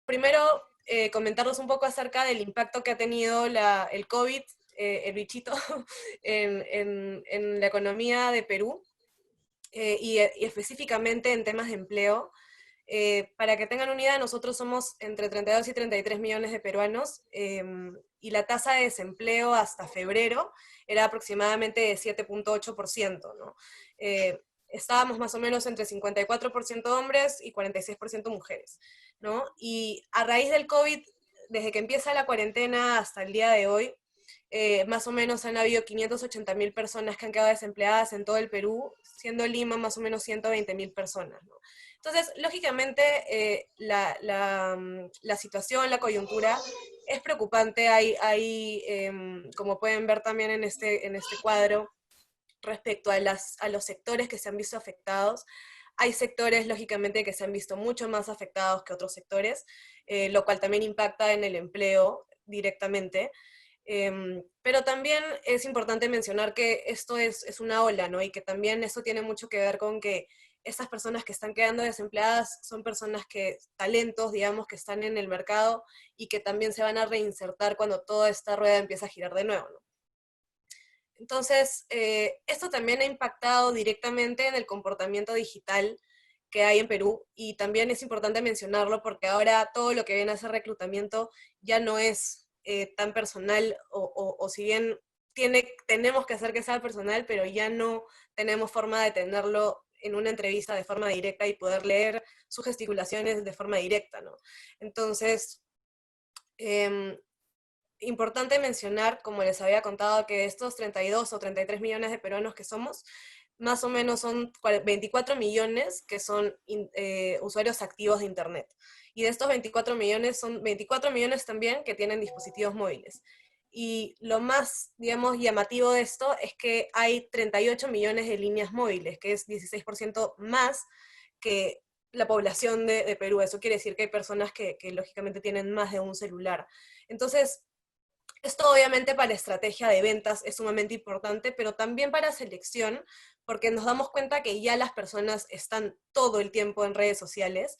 primero, comentarles un poco acerca del impacto que ha tenido el COVID, el bichito, en la economía de Perú, y específicamente en temas de empleo. Para que tengan una idea, nosotros somos entre 32 y 33 millones de peruanos, y la tasa de desempleo hasta febrero era aproximadamente de 7,8%, ¿no? Estábamos más o menos entre 54% hombres y 46% mujeres, ¿no? Y a raíz del COVID, desde que empieza la cuarentena hasta el día de hoy, más o menos han habido 580.000 personas que han quedado desempleadas en todo el Perú, siendo Lima más o menos 120.000 personas, ¿no? Entonces, lógicamente, la situación, la coyuntura es preocupante. Como pueden ver también en este cuadro, respecto a los sectores que se han visto afectados. Hay sectores, lógicamente, que se han visto mucho más afectados que otros sectores, lo cual también impacta en el empleo directamente. Pero también es importante mencionar que esto es una ola, ¿no? Y que también esto tiene mucho que ver con que estas personas que están quedando desempleadas son personas talentos, digamos, que están en el mercado y que también se van a reinsertar cuando toda esta rueda empieza a girar de nuevo, ¿no? Entonces, esto también ha impactado directamente en el comportamiento digital que hay en Perú, y también es importante mencionarlo porque ahora todo lo que viene a ser reclutamiento ya no es tan personal, o si bien tenemos que hacer que sea personal, pero ya no tenemos forma de tenerlo en una entrevista de forma directa y poder leer sus gesticulaciones de forma directa, ¿no? Entonces, eh, importante mencionar, como les había contado, que estos 32 o 33 millones de peruanos que somos, más o menos son 24 millones que son usuarios activos de Internet. Y de estos 24 millones, son 24 millones también que tienen dispositivos móviles. Y lo más, digamos, llamativo de esto es que hay 38 millones de líneas móviles, que es 16% más que la población de Perú. Eso quiere decir que hay personas que lógicamente tienen más de un celular. Entonces, esto obviamente para estrategia de ventas es sumamente importante, pero también para selección, porque nos damos cuenta que ya las personas están todo el tiempo en redes sociales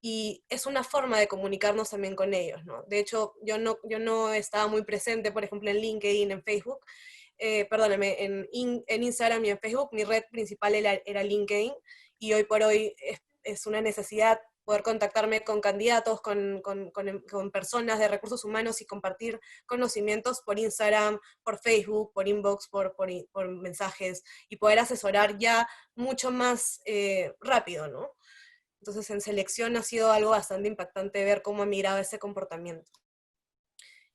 y es una forma de comunicarnos también con ellos, ¿no? De hecho, yo no estaba muy presente, por ejemplo, en LinkedIn, en Facebook, perdóname, en Instagram y en Facebook. Mi red principal era LinkedIn, y hoy por hoy es una necesidad poder contactarme con candidatos, con personas de recursos humanos y compartir conocimientos por Instagram, por Facebook, por inbox, por mensajes, y poder asesorar ya mucho más rápido, ¿no? Entonces, en selección ha sido algo bastante impactante ver cómo ha migrado ese comportamiento.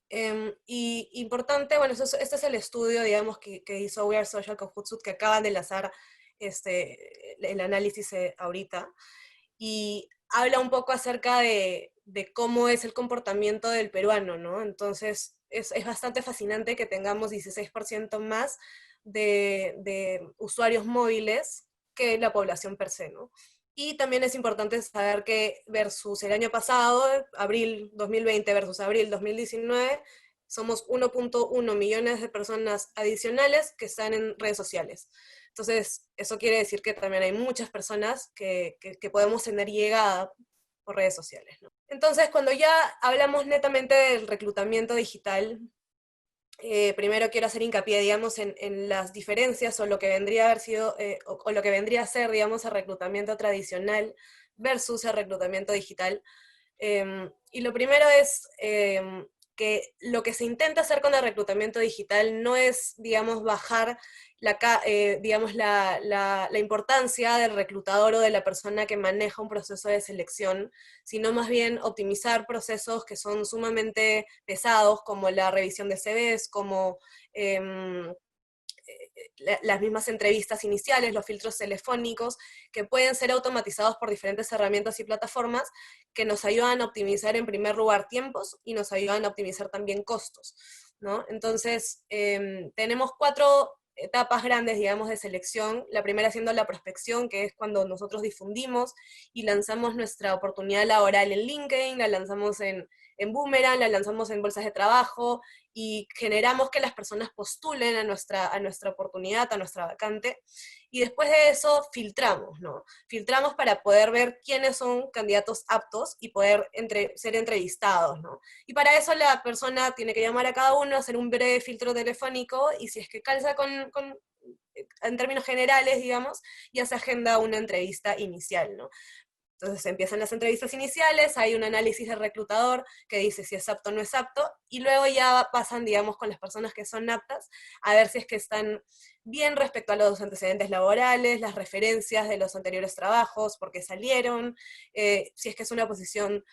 Y importante, bueno, este es el estudio, digamos, que hizo We Are Social con Hootsuite, que acaban de lanzar el análisis ahorita, y habla un poco acerca de cómo es el comportamiento del peruano, ¿no? Entonces, es bastante fascinante que tengamos 16% más de usuarios móviles que la población per se, ¿no? Y también es importante saber que versus el año pasado, abril 2020 versus abril 2019, somos 1,1 millones de personas adicionales que están en redes sociales. Entonces, eso quiere decir que también hay muchas personas que podemos tener llegada por redes sociales, ¿no? Entonces, cuando ya hablamos netamente del reclutamiento digital, primero quiero hacer hincapié, digamos, en las diferencias, o lo que vendría a haber sido, o lo que vendría a ser, digamos, el reclutamiento tradicional versus el reclutamiento digital. Y lo primero es que lo que se intenta hacer con el reclutamiento digital no es, digamos, bajar digamos, la importancia del reclutador o de la persona que maneja un proceso de selección, sino más bien optimizar procesos que son sumamente pesados, como la revisión de CVs, como las mismas entrevistas iniciales, los filtros telefónicos, que pueden ser automatizados por diferentes herramientas y plataformas que nos ayudan a optimizar en primer lugar tiempos y nos ayudan a optimizar también costos, ¿no? Entonces, tenemos 4 etapas grandes, digamos, de selección. La primera siendo la prospección, que es cuando nosotros difundimos y lanzamos nuestra oportunidad laboral en LinkedIn, la lanzamos en Boomerang, la lanzamos en bolsas de trabajo, y generamos que las personas postulen a nuestra oportunidad, a nuestra vacante. y después de eso filtramos, ¿no? Filtramos para poder ver quiénes son candidatos aptos y poder ser entrevistados, ¿no? Y para eso la persona tiene que llamar a cada uno, hacer un breve filtro telefónico, y si es que calza en términos generales, digamos, ya se agenda una entrevista inicial, ¿no? Entonces empiezan las entrevistas iniciales, hay un análisis del reclutador que dice si es apto o no es apto, y luego ya pasan, digamos, con las personas que son aptas, a ver si es que están bien respecto a los antecedentes laborales, las referencias de los anteriores trabajos, por qué salieron, si es que es una posición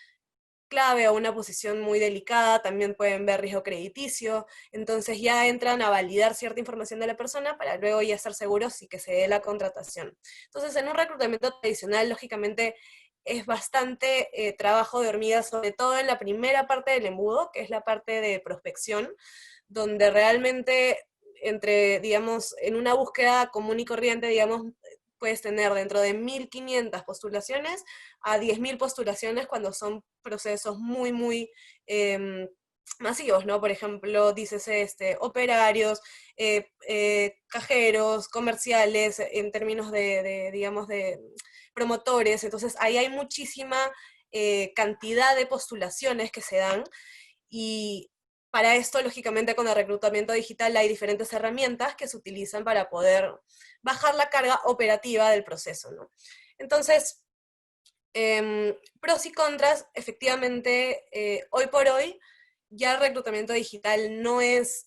clave o una posición muy delicada, también pueden ver riesgo crediticio, entonces ya entran a validar cierta información de la persona para luego ya estar seguros y que se dé la contratación. Entonces en un reclutamiento tradicional, lógicamente, es bastante trabajo de hormiga, sobre todo en la primera parte del embudo, que es la parte de prospección, donde realmente digamos, en una búsqueda común y corriente, digamos, puedes tener dentro de 1.500 postulaciones a 10.000 postulaciones cuando son procesos muy, muy masivos, ¿no? Por ejemplo, dices operarios, cajeros, comerciales, en términos digamos, de promotores. Entonces, ahí hay muchísima cantidad de postulaciones que se dan, y para esto, lógicamente, con el reclutamiento digital hay diferentes herramientas que se utilizan para poder bajar la carga operativa del proceso, ¿no? Entonces, pros y contras, efectivamente, hoy por hoy, ya el reclutamiento digital no es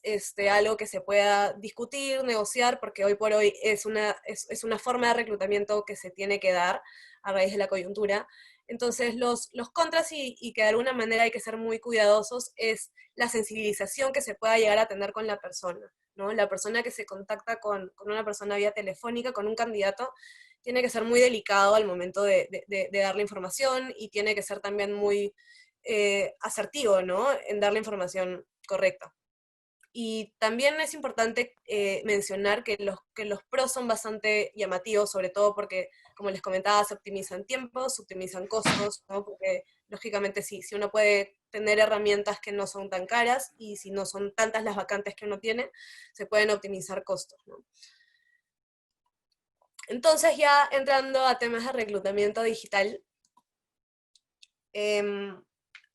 algo que se pueda discutir, negociar, porque hoy por hoy es una forma de reclutamiento que se tiene que dar a raíz de la coyuntura. Entonces, los contras, y que de alguna manera hay que ser muy cuidadosos, es la sensibilización que se pueda llegar a tener con la persona, ¿no? La persona que se contacta con una persona vía telefónica, con un candidato, tiene que ser muy delicado al momento de dar la información, y tiene que ser también muy asertivo, ¿no? En dar la información correcta. Y también es importante mencionar que los pros son bastante llamativos, sobre todo porque, como les comentaba, se optimizan tiempos, se optimizan costos, ¿no? Porque lógicamente si uno puede tener herramientas que no son tan caras, y si no son tantas las vacantes que uno tiene, se pueden optimizar costos, ¿no? Entonces, ya entrando a temas de reclutamiento digital,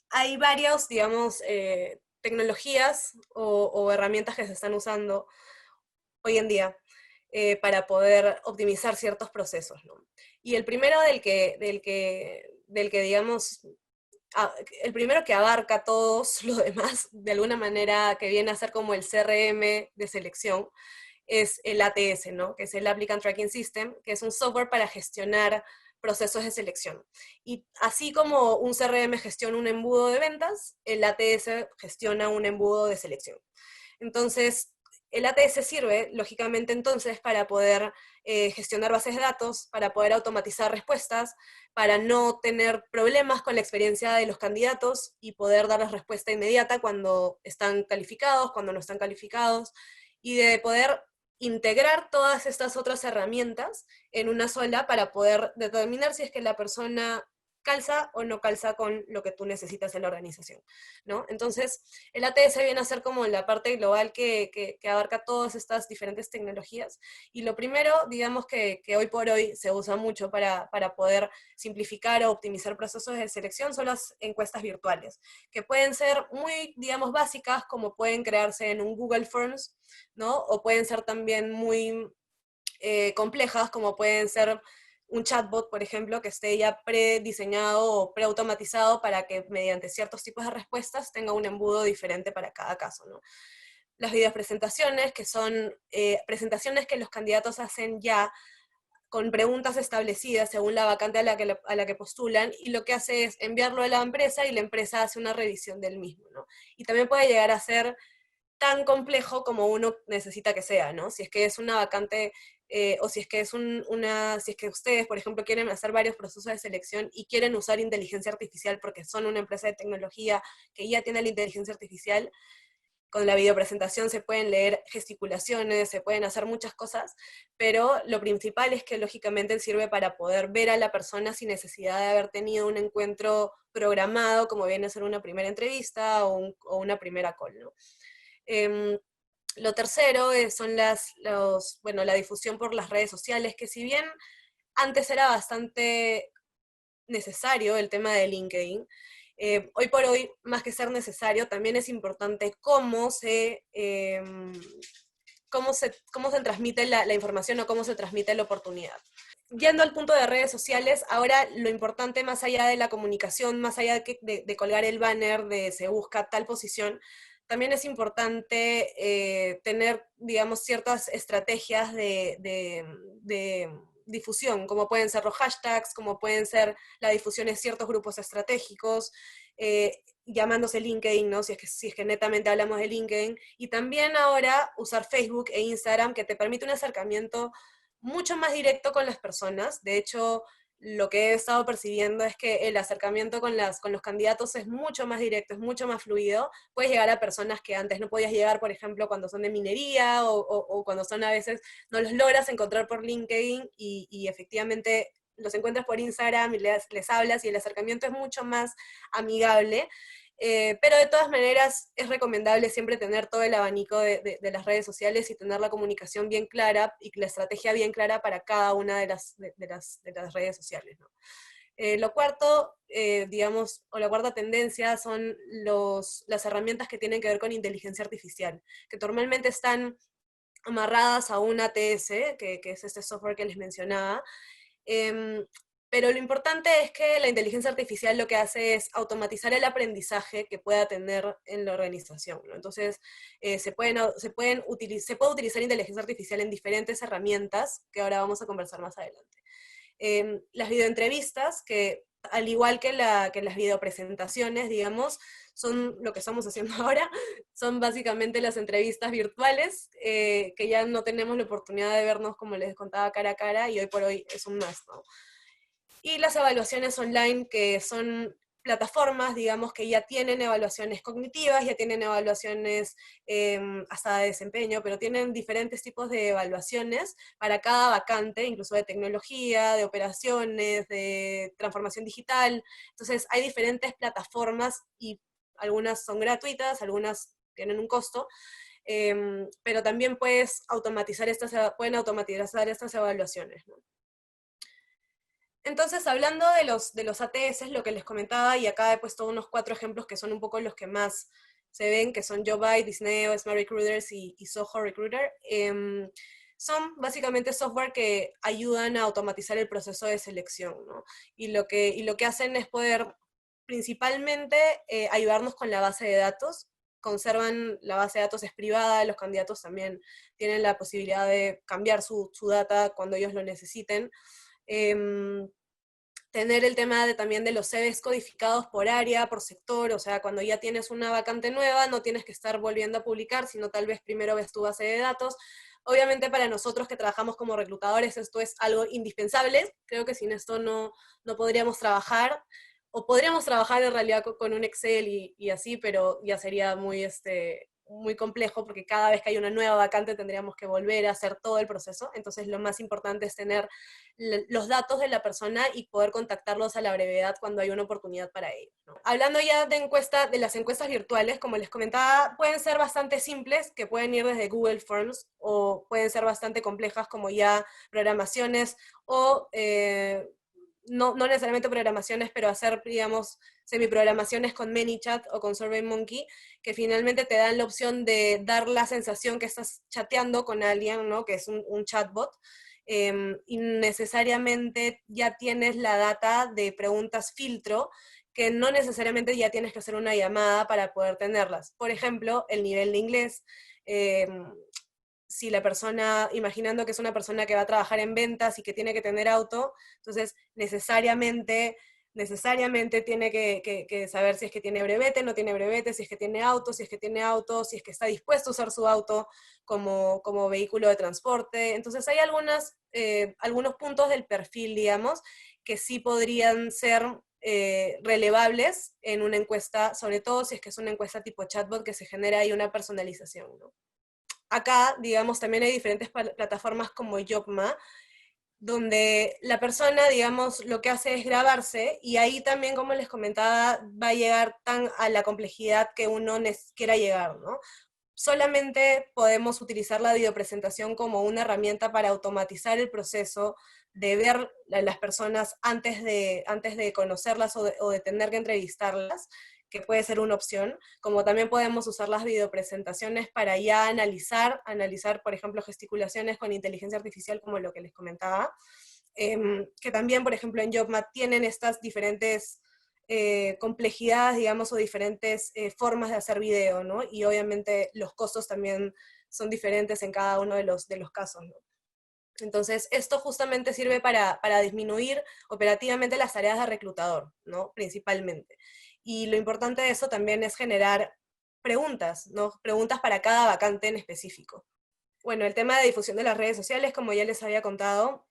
hay varios, digamos, tecnologías o herramientas que se están usando hoy en día para poder optimizar ciertos procesos, ¿no? Y el primero digamos, el primero que abarca todos los demás, de alguna manera, que viene a ser como el CRM de selección, es el ATS, ¿no? Que es el Applicant Tracking System, que es un software para gestionar procesos de selección. Y así como un CRM gestiona un embudo de ventas, el ATS gestiona un embudo de selección. Entonces, el ATS sirve, lógicamente, entonces, para poder gestionar bases de datos, para poder automatizar respuestas, para no tener problemas con la experiencia de los candidatos y poder darles respuesta inmediata cuando están calificados, cuando no están calificados, y de poder integrar todas estas otras herramientas en una sola para poder determinar si es que la persona calza o no calza con lo que tú necesitas en la organización, ¿no? Entonces, el ATS viene a ser como la parte global que abarca todas estas diferentes tecnologías, y lo primero, digamos, que hoy por hoy se usa mucho para poder simplificar o optimizar procesos de selección son las encuestas virtuales, que pueden ser muy, digamos, básicas, como pueden crearse en un Google Forms, ¿no? O pueden ser también muy complejas, como pueden ser un chatbot, por ejemplo, que esté ya prediseñado o preautomatizado para que mediante ciertos tipos de respuestas tenga un embudo diferente para cada caso, ¿no? Las videopresentaciones, que son presentaciones que los candidatos hacen ya con preguntas establecidas según la vacante a la que postulan, y lo que hace es enviarlo a la empresa, y la empresa hace una revisión del mismo, ¿no? Y también puede llegar a ser tan complejo como uno necesita que sea, ¿no? Si es que es una vacante, o si es que si es que ustedes, por ejemplo, quieren hacer varios procesos de selección y quieren usar inteligencia artificial porque son una empresa de tecnología que ya tiene la inteligencia artificial, con la videopresentación se pueden leer gesticulaciones, se pueden hacer muchas cosas, pero lo principal es que lógicamente sirve para poder ver a la persona sin necesidad de haber tenido un encuentro programado, como viene a ser una primera entrevista o una primera call, ¿no? Lo tercero son la difusión por las redes sociales, que si bien antes era bastante necesario el tema de LinkedIn, hoy por hoy, más que ser necesario, también es importante cómo se transmite la información o cómo se transmite la oportunidad. Yendo al punto de redes sociales, ahora lo importante más allá de la comunicación, más allá de colgar el banner de se busca tal posición, también es importante tener, digamos, ciertas estrategias de difusión, como pueden ser los hashtags, como pueden ser la difusión en ciertos grupos estratégicos, llamándose LinkedIn, ¿no? Si es que netamente hablamos de LinkedIn, y también ahora usar Facebook e Instagram, que te permite un acercamiento mucho más directo con las personas. De hecho, lo que he estado percibiendo es que el acercamiento con los candidatos es mucho más directo, es mucho más fluido. Puedes llegar a personas que antes no podías llegar, por ejemplo, cuando son de minería o cuando son a veces, no los logras encontrar por LinkedIn y efectivamente los encuentras por Instagram y les hablas y el acercamiento es mucho más amigable. Pero de todas maneras es recomendable siempre tener todo el abanico de las redes sociales y tener la comunicación bien clara y la estrategia bien clara para cada una de las redes sociales, ¿no? Lo cuarto, digamos, o la cuarta tendencia son las herramientas que tienen que ver con inteligencia artificial, que normalmente están amarradas a un ATS, que es este software que les mencionaba. Em, pero lo importante es que la inteligencia artificial lo que hace es automatizar el aprendizaje que pueda tener en la organización, ¿no? Entonces, se puede utilizar inteligencia artificial en diferentes herramientas, que ahora vamos a conversar más adelante. Las videoentrevistas, que al igual que las videopresentaciones, digamos, son lo que estamos haciendo ahora, son básicamente las entrevistas virtuales, que ya no tenemos la oportunidad de vernos, como les contaba, cara a cara, y hoy por hoy es un must, ¿no? Y las evaluaciones online, que son plataformas, digamos, que ya tienen evaluaciones cognitivas, ya tienen evaluaciones hasta de desempeño, pero tienen diferentes tipos de evaluaciones para cada vacante, incluso de tecnología, de operaciones, de transformación digital. Entonces hay diferentes plataformas y algunas son gratuitas, algunas tienen un costo, pero también pueden automatizar estas evaluaciones, ¿no? Entonces, hablando de los ATS, lo que les comentaba, y acá he puesto unos 4 ejemplos que son un poco los que más se ven, que son JobBite, Disneo, Smart Recruiters y Soho Recruiter. Son básicamente software que ayudan a automatizar el proceso de selección, ¿no? Y lo que hacen es poder principalmente ayudarnos con la base de datos. Conservan la base de datos, es privada, los candidatos también tienen la posibilidad de cambiar su data cuando ellos lo necesiten. Eh, Tener el tema también de los CVs codificados por área, por sector, o sea, cuando ya tienes una vacante nueva, no tienes que estar volviendo a publicar, sino tal vez primero ves tu base de datos. Obviamente para nosotros que trabajamos como reclutadores esto es algo indispensable, creo que sin esto no podríamos trabajar, o podríamos trabajar en realidad con un Excel y así, pero ya sería muy complejo porque cada vez que hay una nueva vacante tendríamos que volver a hacer todo el proceso. Entonces lo más importante es tener los datos de la persona y poder contactarlos a la brevedad cuando hay una oportunidad para ello, ¿no? Hablando ya de las encuestas virtuales, como les comentaba, pueden ser bastante simples, que pueden ir desde Google Forms, o pueden ser bastante complejas como ya programaciones o no necesariamente programaciones, pero hacer, digamos, semiprogramaciones con ManyChat o con SurveyMonkey, que finalmente te dan la opción de dar la sensación que estás chateando con alguien, ¿no? Que es un chatbot, y necesariamente ya tienes la data de preguntas filtro, que no necesariamente ya tienes que hacer una llamada para poder tenerlas. Por ejemplo, el nivel de inglés. Eh, si la persona, imaginando que es una persona que va a trabajar en ventas y que tiene que tener auto, entonces necesariamente tiene que saber si es que tiene brevete, no tiene brevete, si es que tiene auto, si es que tiene auto, si es que está dispuesto a usar su auto como vehículo de transporte. Entonces hay algunos puntos del perfil, digamos, que sí podrían ser relevables en una encuesta, sobre todo si es que es una encuesta tipo chatbot que se genera ahí una personalización, ¿no? Acá, digamos, también hay diferentes plataformas como Yocma, donde la persona, digamos, lo que hace es grabarse, y ahí también, como les comentaba, va a llegar tan a la complejidad que uno quiera llegar, ¿no? solamente podemos utilizar la videopresentación como una herramienta para automatizar el proceso de ver a las personas antes de conocerlas o de tener que entrevistarlas, que puede ser una opción, como también podemos usar las videopresentaciones para ya analizar, por ejemplo, gesticulaciones con inteligencia artificial, como lo que les comentaba, que también, por ejemplo, en JobMat tienen estas diferentes complejidades, digamos, o diferentes formas de hacer video, ¿no? Y obviamente los costos también son diferentes en cada uno de los casos, ¿no? Entonces, esto justamente sirve para disminuir operativamente las tareas de reclutador, ¿no? Principalmente. Y lo importante de eso también es generar preguntas, ¿no? Preguntas para cada vacante en específico. Bueno, el tema de difusión de las redes sociales, como ya les había contado,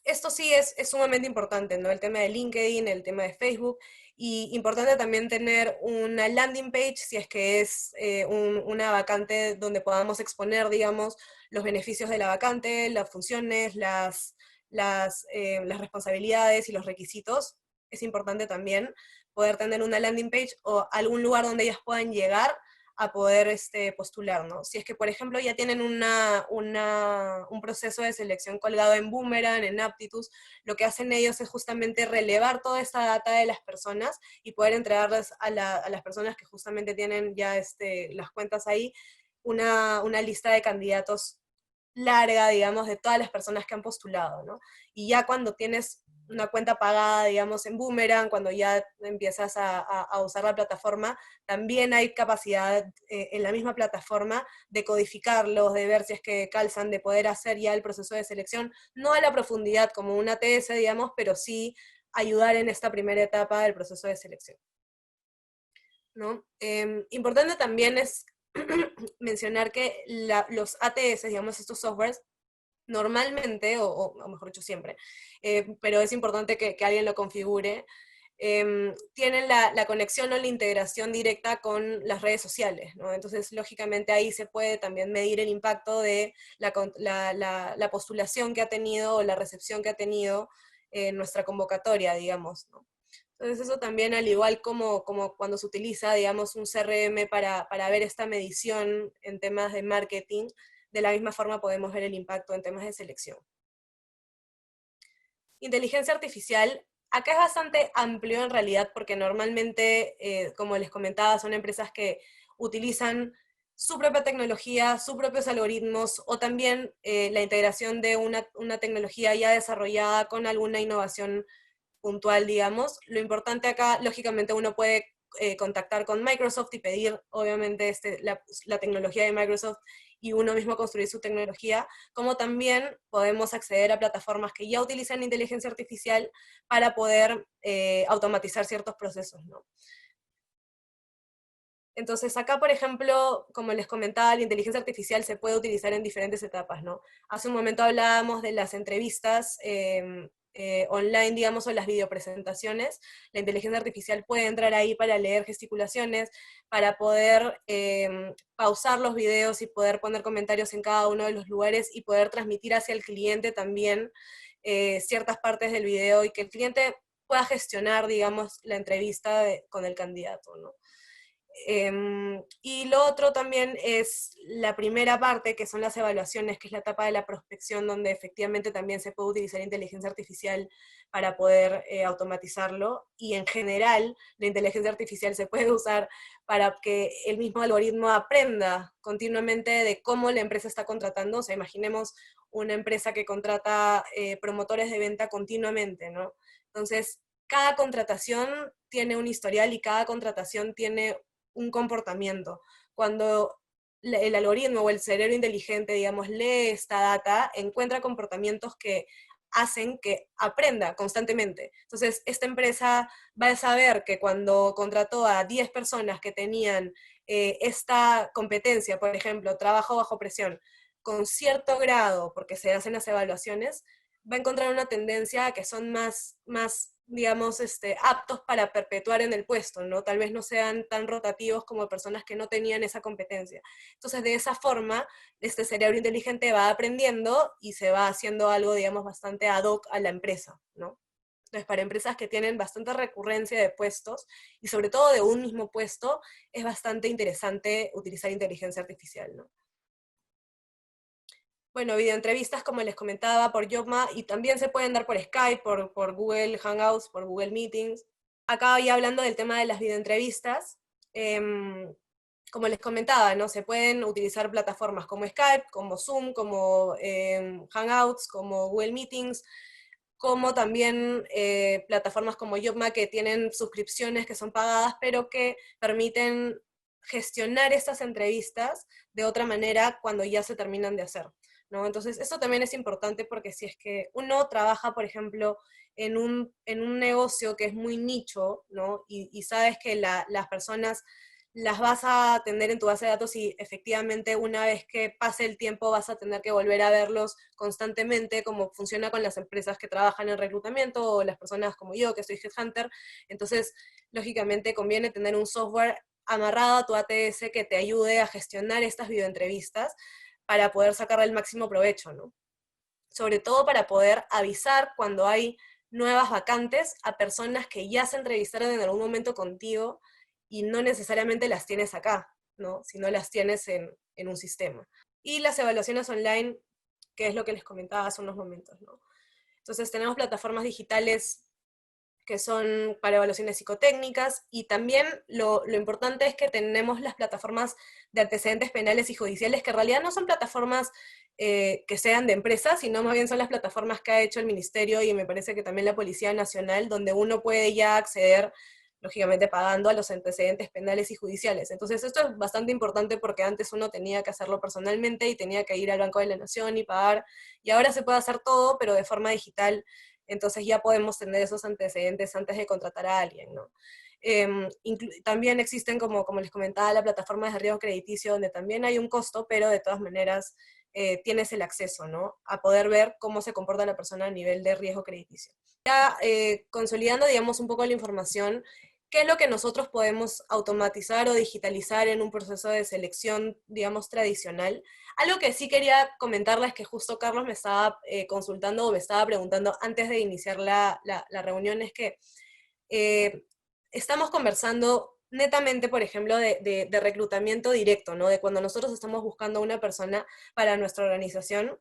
esto sí es sumamente importante, ¿no? El tema de LinkedIn, el tema de Facebook, y importante también tener una landing page si es que es una vacante donde podamos exponer, digamos, los beneficios de la vacante, las funciones, las responsabilidades y los requisitos. Es importante también poder tener una landing page o algún lugar donde ellas puedan llegar a poder postular, ¿no? Si es que, por ejemplo, ya tienen un proceso de selección colgado en Boomerang, en Aptitude, lo que hacen ellos es justamente relevar toda esta data de las personas y poder entregarles a las personas que justamente tienen ya las cuentas ahí, una lista de candidatos larga, digamos, de todas las personas que han postulado, ¿no? Y ya cuando tienes una cuenta pagada, digamos, en Boomerang, cuando ya empiezas a usar la plataforma, también hay capacidad en la misma plataforma de codificarlos, de ver si es que calzan, de poder hacer ya el proceso de selección, no a la profundidad como una TS, digamos, pero sí ayudar en esta primera etapa del proceso de selección, ¿no? Importante también es mencionar que los ATS, digamos, estos softwares, normalmente, o mejor dicho siempre, pero es importante que alguien lo configure, tienen la conexión o la integración directa con las redes sociales, ¿no? Entonces, lógicamente, ahí se puede también medir el impacto de la postulación que ha tenido o la recepción que ha tenido en nuestra convocatoria, digamos, ¿no? Entonces eso también, al igual como cuando se utiliza, digamos, un CRM para ver esta medición en temas de marketing, de la misma forma podemos ver el impacto en temas de selección. Inteligencia artificial, acá es bastante amplio en realidad, porque normalmente, como les comentaba, son empresas que utilizan su propia tecnología, sus propios algoritmos, o también la integración de una tecnología ya desarrollada con alguna innovación puntual, digamos. Lo importante acá, lógicamente, uno puede contactar con Microsoft y pedir, obviamente, la tecnología de Microsoft y uno mismo construir su tecnología, como también podemos acceder a plataformas que ya utilizan inteligencia artificial para poder automatizar ciertos procesos, ¿no? Entonces acá, por ejemplo, como les comentaba, la inteligencia artificial se puede utilizar en diferentes etapas, ¿no? Hace un momento hablábamos de las entrevistas online, digamos, o las videopresentaciones. La inteligencia artificial puede entrar ahí para leer gesticulaciones, para poder pausar los videos y poder poner comentarios en cada uno de los lugares y poder transmitir hacia el cliente también ciertas partes del video y que el cliente pueda gestionar, digamos, la entrevista con el candidato, ¿no? Y lo otro también es la primera parte, que son las evaluaciones, que es la etapa de la prospección, donde efectivamente también se puede utilizar inteligencia artificial para poder automatizarlo, y en general la inteligencia artificial se puede usar para que el mismo algoritmo aprenda continuamente de cómo la empresa está contratando. O sea, imaginemos una empresa que contrata promotores de venta continuamente, ¿no? Entonces, cada contratación tiene un historial y cada contratación tiene un comportamiento. Cuando el algoritmo o el cerebro inteligente, digamos, lee esta data, encuentra comportamientos que hacen que aprenda constantemente. Entonces, esta empresa va a saber que cuando contrató a 10 personas que tenían esta competencia, por ejemplo, trabajo bajo presión, con cierto grado, porque se hacen las evaluaciones, va a encontrar una tendencia a que son más digamos, aptos para perpetuar en el puesto, ¿no? Tal vez no sean tan rotativos como personas que no tenían esa competencia. Entonces, de esa forma, este cerebro inteligente va aprendiendo y se va haciendo algo, digamos, bastante ad hoc a la empresa, ¿no? Entonces, para empresas que tienen bastante recurrencia de puestos, y sobre todo de un mismo puesto, es bastante interesante utilizar inteligencia artificial, ¿no? Bueno, videoentrevistas, como les comentaba, por Jobma, y también se pueden dar por Skype, por Google Hangouts, por Google Meetings. Acá ya hablando del tema de las videoentrevistas, como les comentaba, ¿no? Se pueden utilizar plataformas como Skype, como Zoom, como Hangouts, como Google Meetings, como también plataformas como Jobma que tienen suscripciones que son pagadas, pero que permiten gestionar estas entrevistas de otra manera cuando ya se terminan de hacer, ¿no? Entonces, esto también es importante porque si es que uno trabaja, por ejemplo, en un negocio que es muy nicho, ¿no? Y sabes que las personas las vas a tener en tu base de datos y efectivamente una vez que pase el tiempo vas a tener que volver a verlos constantemente, como funciona con las empresas que trabajan en reclutamiento o las personas como yo, que soy headhunter. Entonces, lógicamente conviene tener un software amarrado a tu ATS que te ayude a gestionar estas videoentrevistas para poder sacar el máximo provecho, ¿no? Sobre todo para poder avisar cuando hay nuevas vacantes a personas que ya se entrevistaron en algún momento contigo y no necesariamente las tienes acá, ¿no? Si no las tienes en un sistema. Y las evaluaciones online, que es lo que les comentaba hace unos momentos, ¿no? Entonces tenemos plataformas digitales que son para evaluaciones psicotécnicas, y también lo importante es que tenemos las plataformas de antecedentes penales y judiciales, que en realidad no son plataformas que sean de empresas, sino más bien son las plataformas que ha hecho el Ministerio y me parece que también la Policía Nacional, donde uno puede ya acceder, lógicamente pagando, a los antecedentes penales y judiciales. Entonces esto es bastante importante porque antes uno tenía que hacerlo personalmente y tenía que ir al Banco de la Nación y pagar, y ahora se puede hacer todo, pero de forma digital, entonces ya podemos tener esos antecedentes antes de contratar a alguien, ¿no? También existen, como les comentaba, las plataformas de riesgo crediticio, donde también hay un costo, pero de todas maneras tienes el acceso, ¿no? A poder ver cómo se comporta la persona a nivel de riesgo crediticio. Ya consolidando, digamos, un poco la información, ¿qué es lo que nosotros podemos automatizar o digitalizar en un proceso de selección, digamos, tradicional? Algo que sí quería comentarles, que justo Carlos me estaba consultando o me estaba preguntando antes de iniciar la reunión, es que eh, estamos conversando netamente, por ejemplo, de reclutamiento directo, ¿no? De cuando nosotros estamos buscando a una persona para nuestra organización,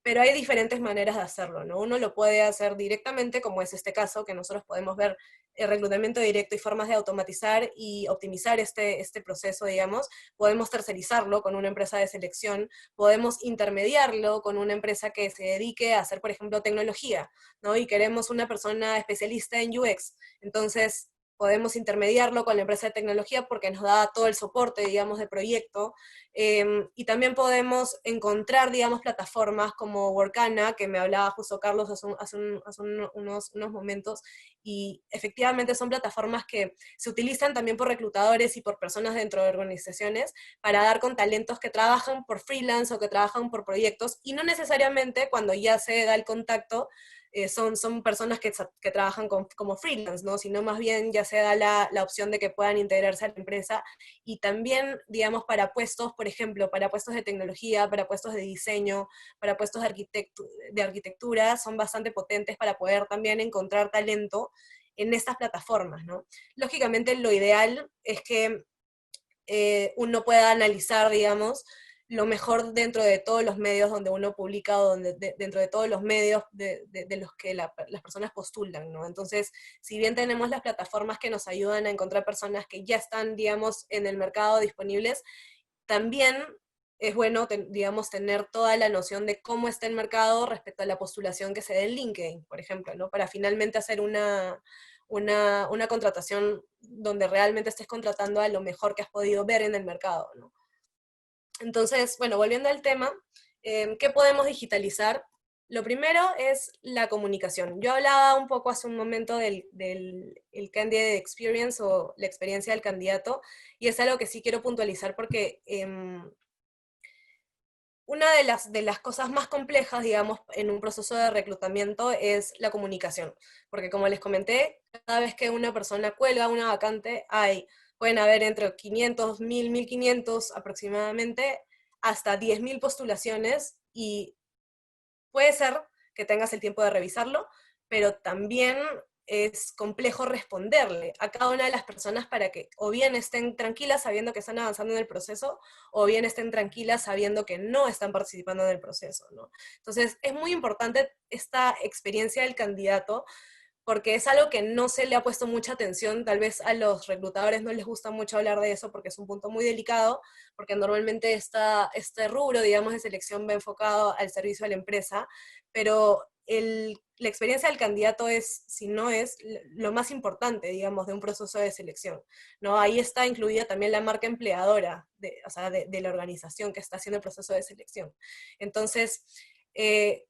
pero hay diferentes maneras de hacerlo, ¿no? Uno lo puede hacer directamente, como es este caso, que nosotros podemos ver el reclutamiento directo y formas de automatizar y optimizar este proceso, digamos. Podemos tercerizarlo con una empresa de selección, podemos intermediarlo con una empresa que se dedique a hacer, por ejemplo, tecnología, ¿no? Y queremos una persona especialista en UX. Entonces, podemos intermediarlo con la empresa de tecnología porque nos da todo el soporte, digamos, de proyecto. Y también podemos encontrar, digamos, plataformas como Workana, que me hablaba justo Carlos unos momentos, y efectivamente son plataformas que se utilizan también por reclutadores y por personas dentro de organizaciones para dar con talentos que trabajan por freelance o que trabajan por proyectos, y no necesariamente cuando ya se da el contacto son personas que trabajan como freelance, ¿no? Sino más bien ya se da la opción de que puedan integrarse a la empresa, y también, digamos, para puestos, por ejemplo, para puestos de tecnología, para puestos de diseño, para puestos de arquitectura, son bastante potentes para poder también encontrar talento en estas plataformas, ¿no? Lógicamente lo ideal es que uno pueda analizar, digamos, lo mejor dentro de todos los medios donde uno publica o dentro de todos los medios de los que las personas postulan, ¿no? Entonces, si bien tenemos las plataformas que nos ayudan a encontrar personas que ya están, digamos, en el mercado disponibles, también es bueno, digamos, tener toda la noción de cómo está el mercado respecto a la postulación que se dé en LinkedIn, por ejemplo, ¿no? Para finalmente hacer una contratación donde realmente estés contratando a lo mejor que has podido ver en el mercado, ¿no? Entonces, bueno, volviendo al tema, ¿qué podemos digitalizar? Lo primero es la comunicación. Yo hablaba un poco hace un momento del el candidate experience o la experiencia del candidato, y es algo que sí quiero puntualizar porque una de las cosas más complejas, digamos, en un proceso de reclutamiento es la comunicación, porque como les comenté, cada vez que una persona cuelga una vacante, pueden haber entre 500, 1000, 1500 aproximadamente, hasta 10.000 postulaciones, y puede ser que tengas el tiempo de revisarlo, pero también es complejo responderle a cada una de las personas para que o bien estén tranquilas sabiendo que están avanzando en el proceso, o bien estén tranquilas sabiendo que no están participando en el proceso, ¿no? Entonces, es muy importante esta experiencia del candidato, porque es algo que no se le ha puesto mucha atención, tal vez a los reclutadores no les gusta mucho hablar de eso porque es un punto muy delicado, porque normalmente este rubro, digamos, de selección va enfocado al servicio a la empresa, pero la experiencia del candidato es, si no es, lo más importante, digamos, de un proceso de selección, ¿no? Ahí está incluida también la marca empleadora, o sea, de la organización que está haciendo el proceso de selección. Entonces,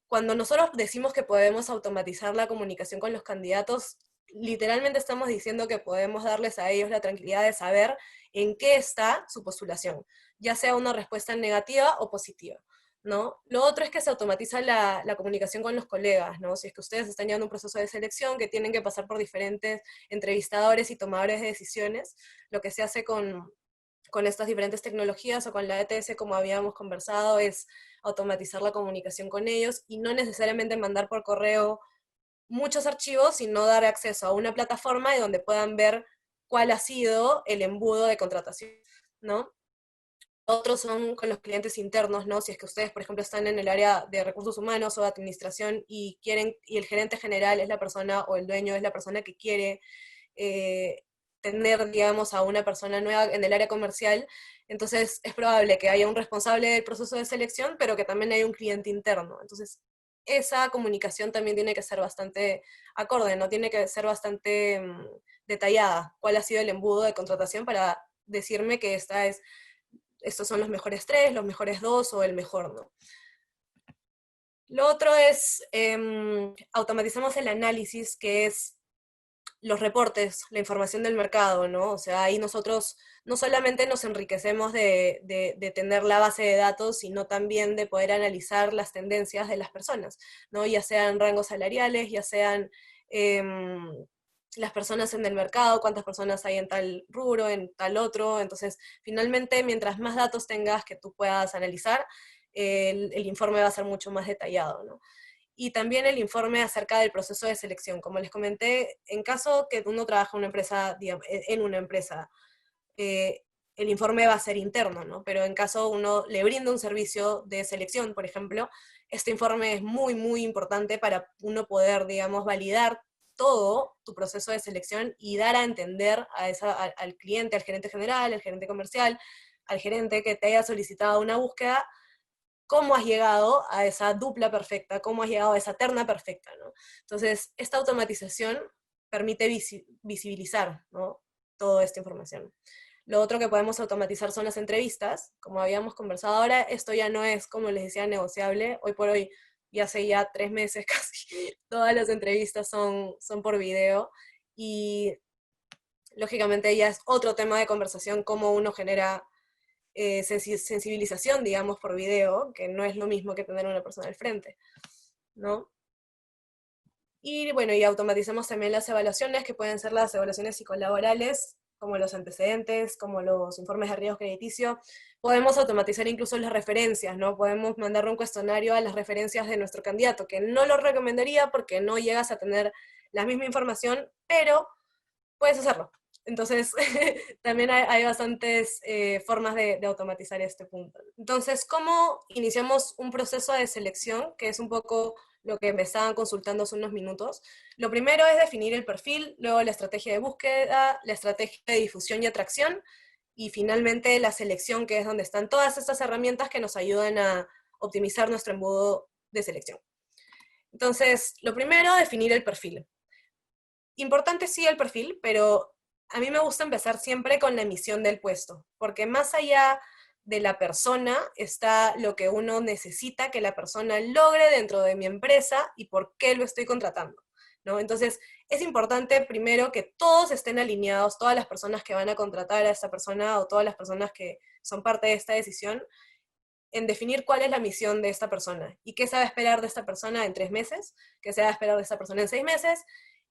cuando nosotros decimos que podemos automatizar la comunicación con los candidatos, literalmente estamos diciendo que podemos darles a ellos la tranquilidad de saber en qué está su postulación, ya sea una respuesta negativa o positiva, ¿no? Lo otro es que se automatiza la comunicación con los colegas, ¿no? Si es que ustedes están llevando un proceso de selección que tienen que pasar por diferentes entrevistadores y tomadores de decisiones, lo que se hace con estas diferentes tecnologías o con la ETS, como habíamos conversado, es automatizar la comunicación con ellos y no necesariamente mandar por correo muchos archivos, sino dar acceso a una plataforma y donde puedan ver cuál ha sido el embudo de contratación, ¿no? Otros son con los clientes internos, ¿no? Si es que ustedes, por ejemplo, están en el área de recursos humanos o de administración y y el gerente general es la persona, o el dueño es la persona que quiere eh, tener, digamos, a una persona nueva en el área comercial, entonces es probable que haya un responsable del proceso de selección, pero que también haya un cliente interno. Entonces, esa comunicación también tiene que ser bastante acorde, ¿no? Tiene que ser bastante detallada, cuál ha sido el embudo de contratación para decirme que estos son los mejores tres, los mejores dos o el mejor, ¿no? Lo otro es, automatizamos el análisis, que es los reportes, la información del mercado, ¿no? O sea, ahí nosotros no solamente nos enriquecemos de tener la base de datos, sino también de poder analizar las tendencias de las personas, ¿no? Ya sean rangos salariales, ya sean las personas en el mercado, cuántas personas hay en tal rubro, en tal otro. Entonces, finalmente, mientras más datos tengas que tú puedas analizar, el informe va a ser mucho más detallado, ¿no? Y también el informe acerca del proceso de selección. Como les comenté, en caso que uno trabaja en una empresa, digamos, en una empresa, eh, el informe va a ser interno, ¿no? Pero en caso uno le brinda un servicio de selección, por ejemplo, este informe es muy, muy importante para uno poder, digamos, validar todo tu proceso de selección y dar a entender al cliente, al gerente general, al gerente comercial, al gerente que te haya solicitado una búsqueda, cómo has llegado a esa dupla perfecta, cómo has llegado a esa terna perfecta, ¿no? Entonces, esta automatización permite visibilizar, ¿no?, toda esta información. Lo otro que podemos automatizar son las entrevistas, como habíamos conversado ahora, esto ya no es, como les decía, negociable, hoy por hoy, ya hace ya 3 meses casi, todas las entrevistas son por video, y lógicamente ya es otro tema de conversación, cómo uno genera sensibilización, digamos, por video, que no es lo mismo que tener a una persona al frente, ¿no? Y bueno, y automatizamos también las evaluaciones, que pueden ser las evaluaciones psicolaborales, como los antecedentes, como los informes de riesgo crediticio. Podemos automatizar incluso las referencias, ¿no? Podemos mandarle un cuestionario a las referencias de nuestro candidato, que no lo recomendaría porque no llegas a tener la misma información, pero puedes hacerlo. Entonces, también hay bastantes formas de automatizar este punto. Entonces, ¿cómo iniciamos un proceso de selección? Que es un poco lo que me estaban consultando hace unos minutos. Lo primero es definir el perfil, luego la estrategia de búsqueda, la estrategia de difusión y atracción, y finalmente la selección, que es donde están todas estas herramientas que nos ayudan a optimizar nuestro embudo de selección. Entonces, lo primero, definir el perfil. Importante sí el perfil, pero a mí me gusta empezar siempre con la misión del puesto, porque más allá de la persona está lo que uno necesita que la persona logre dentro de mi empresa y por qué lo estoy contratando, ¿no? Entonces, es importante primero que todos estén alineados, todas las personas que van a contratar a esta persona o todas las personas que son parte de esta decisión, en definir cuál es la misión de esta persona y qué se va a esperar de esta persona en 3 meses, qué se va a esperar de esta persona en 6 meses,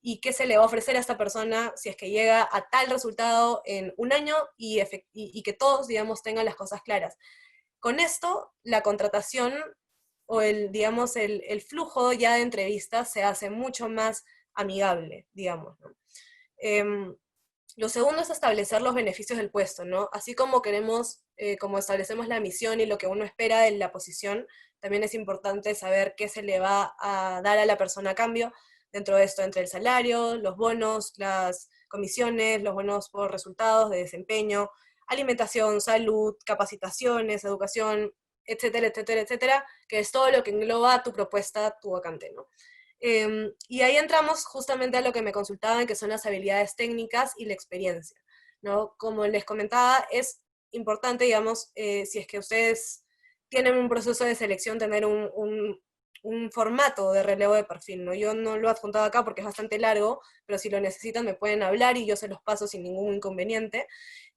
y qué se le va a ofrecer a esta persona si es que llega a tal resultado en un año, y que todos, digamos, tengan las cosas claras. Con esto, la contratación o digamos, el flujo ya de entrevistas se hace mucho más amigable, digamos, ¿no? Em, lo segundo es establecer los beneficios del puesto, ¿no? Así como queremos, como establecemos la misión y lo que uno espera de la posición, también es importante saber qué se le va a dar a la persona a cambio dentro de esto, entre el salario, los bonos, las comisiones, los bonos por resultados de desempeño, alimentación, salud, capacitaciones, educación, etcétera, etcétera, etcétera, que es todo lo que engloba tu propuesta, tu vacante, ¿no? Y ahí entramos justamente a lo que me consultaban, que son las habilidades técnicas y la experiencia, ¿no? Como les comentaba, es importante, digamos, si es que ustedes tienen un proceso de selección, tener un formato de relevo de perfil, ¿no? Yo no lo he adjuntado acá porque es bastante largo, pero si lo necesitan me pueden hablar y yo se los paso sin ningún inconveniente,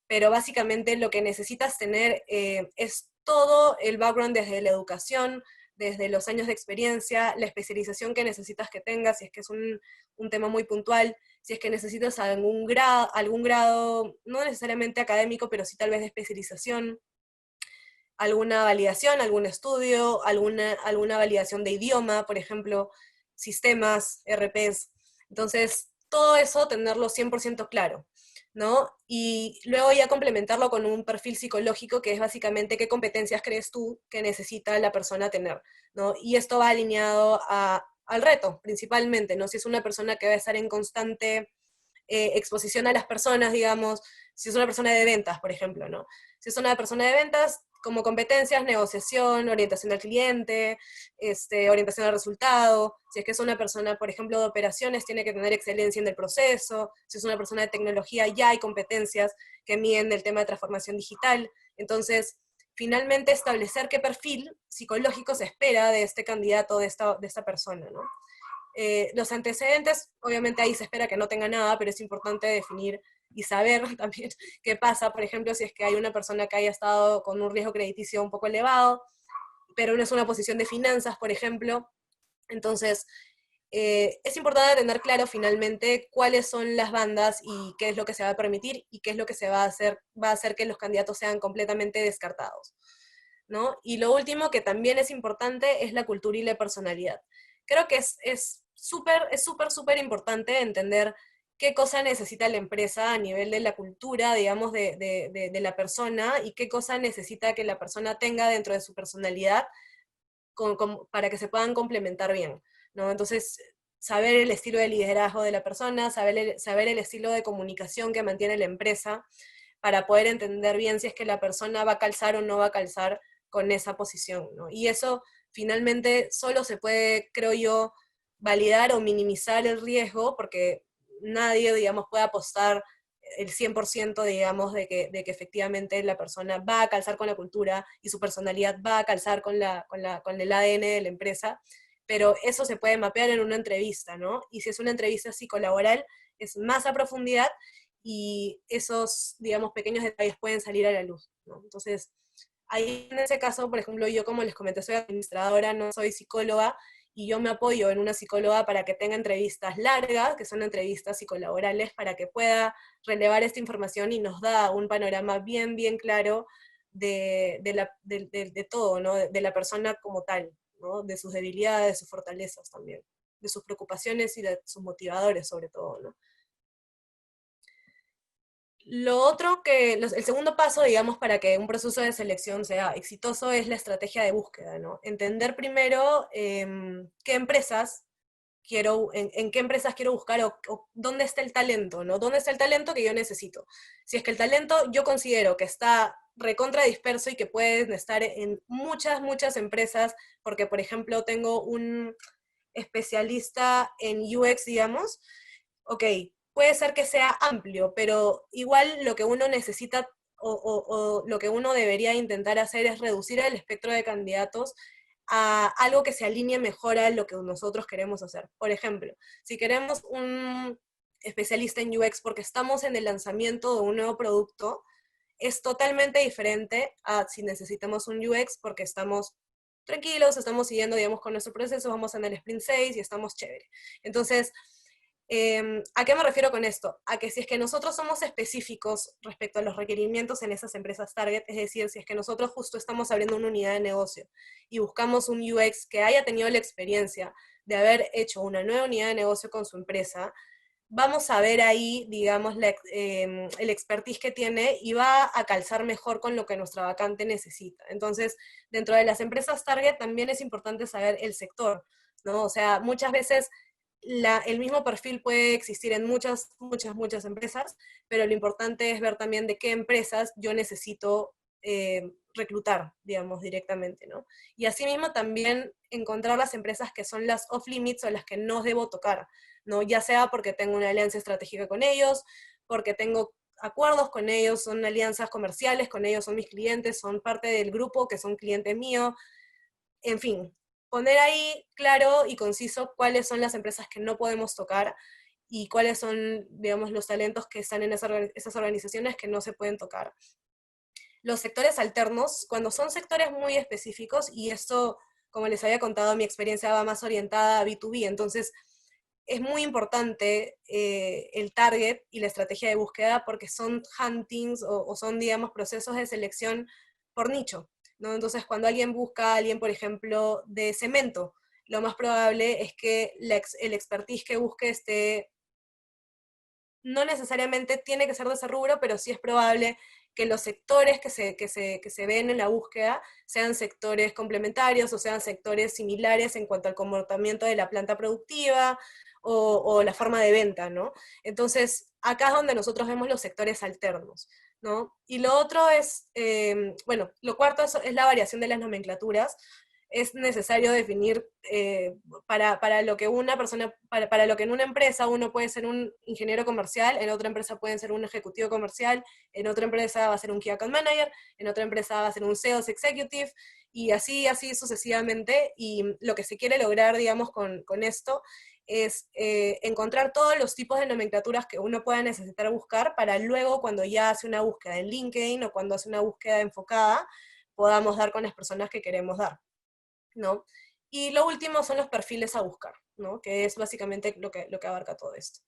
pero básicamente lo que necesitas tener es todo el background desde la educación, desde los años de experiencia, la especialización que necesitas que tengas, si es que es un tema muy puntual, si es que necesitas algún grado, no necesariamente académico, pero sí tal vez de especialización, alguna validación, algún estudio, alguna validación de idioma, por ejemplo, sistemas, RPs. Entonces, todo eso tenerlo 100% claro, ¿no? Y luego ya complementarlo con un perfil psicológico, que es básicamente qué competencias crees tú que necesita la persona tener, ¿no? Y esto va alineado al reto, principalmente, ¿no? Si es una persona que va a estar en constante exposición a las personas, digamos, si es una persona de ventas, por ejemplo, ¿no? Si es una persona de ventas, como competencias, negociación, orientación al cliente, orientación al resultado. Si es que es una persona, por ejemplo, de operaciones, tiene que tener excelencia en el proceso. Si es una persona de tecnología, ya hay competencias que miden el tema de transformación digital. Entonces, finalmente establecer qué perfil psicológico se espera de este candidato, de esta persona, ¿no? Los antecedentes, obviamente ahí se espera que no tenga nada, pero es importante definir y saber también qué pasa, por ejemplo, si es que hay una persona que haya estado con un riesgo crediticio un poco elevado, pero no es una posición de finanzas, por ejemplo. Entonces, es importante tener claro finalmente cuáles son las bandas y qué es lo que se va a permitir y qué es lo que va a hacer que los candidatos sean completamente descartados, ¿no? Y lo último que también es importante es la cultura y la personalidad. Creo que es súper importante entender qué cosa necesita la empresa a nivel de la cultura, digamos, de la persona, y qué cosa necesita que la persona tenga dentro de su personalidad para que se puedan complementar bien, ¿no? Entonces, saber el estilo de liderazgo de la persona, saber el estilo de comunicación que mantiene la empresa, para poder entender bien si es que la persona va a calzar o no va a calzar con esa posición, ¿no? Y eso finalmente solo se puede, creo yo, validar o minimizar el riesgo, porque nadie, digamos, puede apostar el 100%, digamos, de que efectivamente la persona va a calzar con la cultura y su personalidad va a calzar con el ADN de la empresa, pero eso se puede mapear en una entrevista, ¿no? Y si es una entrevista psicolaboral, es más a profundidad y esos, digamos, pequeños detalles pueden salir a la luz, ¿no? Entonces, ahí en ese caso, por ejemplo, yo como les comenté, soy administradora, no soy psicóloga, y yo me apoyo en una psicóloga para que tenga entrevistas largas, que son entrevistas psicolaborales, para que pueda relevar esta información y nos da un panorama bien claro de todo, ¿no? De la persona como tal, ¿no? De sus debilidades, de sus fortalezas también, de sus preocupaciones y de sus motivadores sobre todo, ¿no? Lo otro el segundo paso, digamos, para que un proceso de selección sea exitoso es la estrategia de búsqueda, ¿no? Entender primero qué empresas en qué empresas quiero buscar o dónde está el talento, ¿no? ¿Dónde está el talento que yo necesito? Si es que el talento yo considero que está recontra disperso y que pueden estar en muchas empresas, porque por ejemplo tengo un especialista en UX, digamos, ok, puede ser que sea amplio, pero igual lo que uno necesita o lo que uno debería intentar hacer es reducir el espectro de candidatos a algo que se alinee mejor a lo que nosotros queremos hacer. Por ejemplo, si queremos un especialista en UX porque estamos en el lanzamiento de un nuevo producto, es totalmente diferente a si necesitamos un UX porque estamos tranquilos, estamos siguiendo, digamos, con nuestro proceso, vamos en el sprint 6 y estamos chévere. Entonces, ¿A qué me refiero con esto? A que si es que nosotros somos específicos respecto a los requerimientos en esas empresas target, es decir, si es que nosotros justo estamos abriendo una unidad de negocio y buscamos un UX que haya tenido la experiencia de haber hecho una nueva unidad de negocio con su empresa, vamos a ver ahí, digamos, el expertise que tiene y va a calzar mejor con lo que nuestra vacante necesita. Entonces, dentro de las empresas target también es importante saber el sector, ¿no? O sea, muchas veces el mismo perfil puede existir en muchas empresas, pero lo importante es ver también de qué empresas yo necesito reclutar, digamos, directamente, ¿no? Y asimismo también encontrar las empresas que son las off-limits o las que no debo tocar, ¿no? Ya sea porque tengo una alianza estratégica con ellos, porque tengo acuerdos con ellos, son alianzas comerciales con ellos, son mis clientes, son parte del grupo que son clientes míos, en fin, poner ahí claro y conciso cuáles son las empresas que no podemos tocar y cuáles son, digamos, los talentos que están en esas organizaciones que no se pueden tocar. Los sectores alternos, cuando son sectores muy específicos, y esto, como les había contado, mi experiencia va más orientada a B2B, entonces es muy importante el target y la estrategia de búsqueda porque son huntings o son, digamos, procesos de selección por nicho, ¿no? Entonces, cuando alguien busca a alguien, por ejemplo, de cemento, lo más probable es que el expertise que busque esté, no necesariamente tiene que ser de ese rubro, pero sí es probable que los sectores que se ven en la búsqueda sean sectores complementarios o sean sectores similares en cuanto al comportamiento de la planta productiva o la forma de venta, ¿no? Entonces, acá es donde nosotros vemos los sectores alternos, ¿no? Y lo otro es, bueno, lo cuarto es la variación de las nomenclaturas. Es necesario definir para lo que una persona, para lo que en una empresa uno puede ser un ingeniero comercial, en otra empresa puede ser un ejecutivo comercial, en otra empresa va a ser un Key Account Manager, en otra empresa va a ser un Sales Executive, y así sucesivamente, y lo que se quiere lograr, digamos, con esto, es encontrar todos los tipos de nomenclaturas que uno pueda necesitar buscar para luego cuando ya hace una búsqueda en LinkedIn o cuando hace una búsqueda enfocada, podamos dar con las personas que queremos dar, ¿no? Y lo último son los perfiles a buscar, ¿no? Que es básicamente lo que abarca todo esto.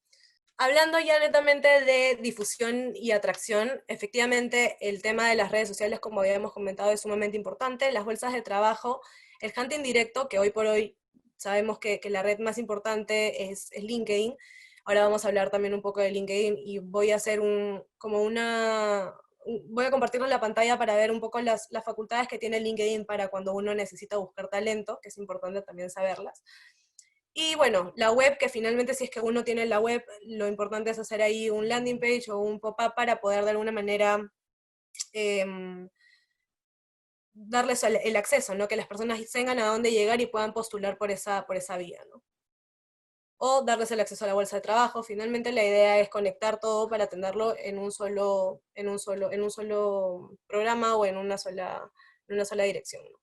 Hablando ya netamente de difusión y atracción, efectivamente el tema de las redes sociales, como habíamos comentado, es sumamente importante. Las bolsas de trabajo, el hunting directo, que hoy por hoy sabemos que la red más importante es LinkedIn. Ahora vamos a hablar también un poco de LinkedIn y voy a hacer voy a compartirles la pantalla para ver un poco las facultades que tiene LinkedIn para cuando uno necesita buscar talento, que es importante también saberlas. Y bueno, la web, que finalmente si es que uno tiene la web, lo importante es hacer ahí un landing page o un pop-up para poder de alguna manera eh, darles el acceso, ¿no? Que las personas tengan a dónde llegar y puedan postular por esa vía, ¿no? O darles el acceso a la bolsa de trabajo. Finalmente la idea es conectar todo para tenerlo en un solo programa o en una sola dirección, ¿no?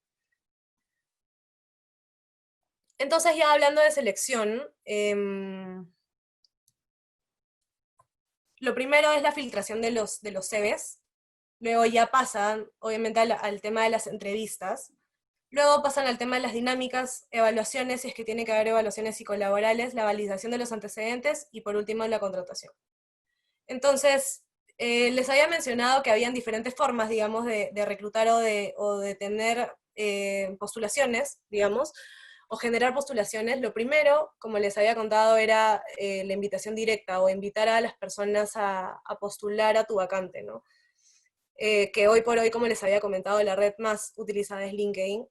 Entonces ya hablando de selección, lo primero es la filtración de los CVs, luego ya pasan, obviamente, al tema de las entrevistas, luego pasan al tema de las dinámicas, evaluaciones, si es que tiene que haber evaluaciones psicolaborales, la validación de los antecedentes y por último la contratación. Entonces, les había mencionado que habían diferentes formas, digamos, de reclutar o de tener postulaciones, digamos, o generar postulaciones. Lo primero, como les había contado, era la invitación directa o invitar a las personas a postular a tu vacante, ¿no? Que hoy por hoy, como les había comentado, la red más utilizada es LinkedIn.